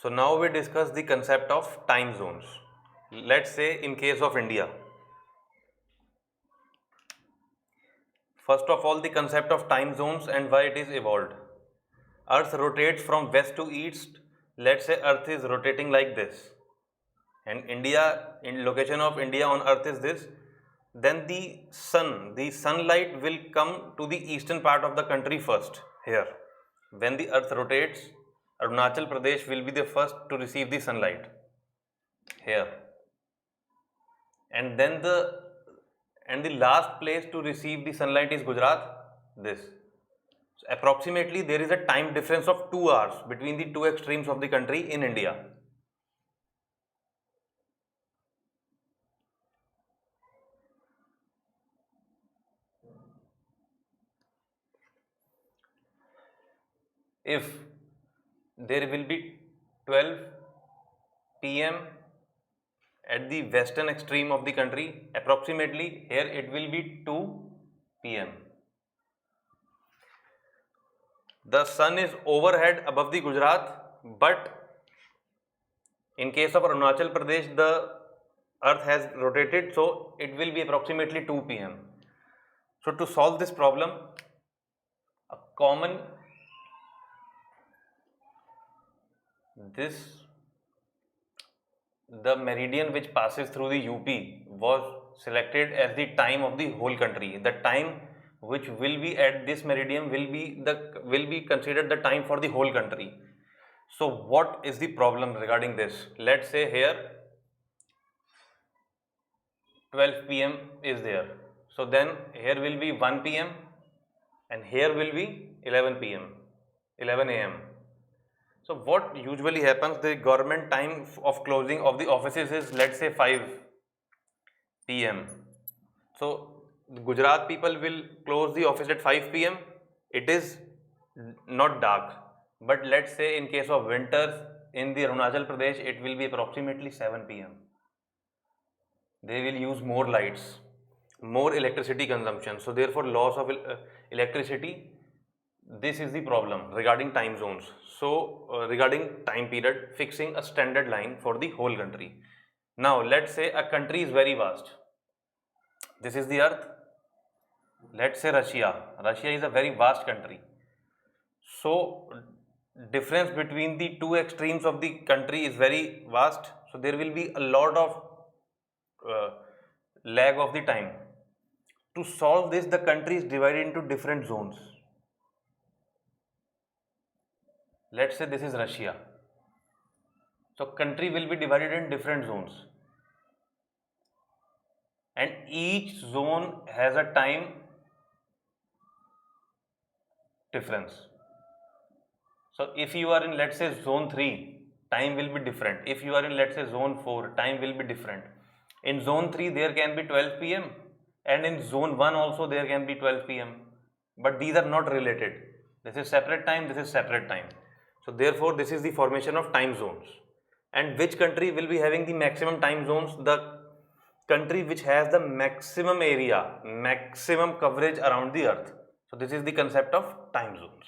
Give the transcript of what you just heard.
So now we discuss the concept of time zones. Let's say in case of India. First of all, the concept of time zones and why it is evolved. Earth rotates from west to east. Let's say Earth is rotating like this, and India, in location of India on Earth is this. Then the sunlight will come to the eastern part of the country first here. When the Earth rotates, Arunachal Pradesh will be the first to receive the sunlight here, and then the last place to receive the sunlight is Gujarat. This. So approximately there is a time difference of 2 hours between the two extremes of the country in India. If there will be 12 p.m. at the western extreme of the country, approximately here it will be 2 p.m. The sun is overhead above the Gujarat, but in case of Arunachal Pradesh, the earth has rotated, so it will be approximately 2 p.m. So to solve this problem, a common the meridian which passes through the UP was selected as the time of the whole country. The time which will be at this meridian will be considered the time for the whole country. So what is the problem regarding this? Let's say here 12 p.m. is there. So then here will be 1 p.m. and here will be 11 p.m. 11 a.m. So what usually happens, the government time of closing of the offices is, let's say, 5 p.m. So Gujarat people will close the office at 5 p.m. It is not dark, but let's say in case of winters in the Arunachal Pradesh, it will be approximately 7 p.m. They will use more lights, more electricity consumption. So therefore loss of electricity. This is the problem regarding time zones. So regarding time period, fixing a standard line for the whole country. Now let's say a country is very vast. This is the earth. Let's say Russia. Russia is a very vast country. So difference between the two extremes of the country is very vast. So there will be a lot of lag of the time. To solve this, the country is divided into different zones. Let's say this is Russia. So country will be divided in different zones. And each zone has a time difference. So if you are in, let's say, zone 3, time will be different. If you are in, let's say, zone 4, time will be different. In zone 3, there can be 12 p.m. and in zone 1 also there can be 12 p.m. But these are not related. This is separate time, this is separate time. So therefore, this is the formation of time zones. And which country will be having the maximum time zones? The country which has the maximum area, maximum coverage around the earth. So this is the concept of time zones.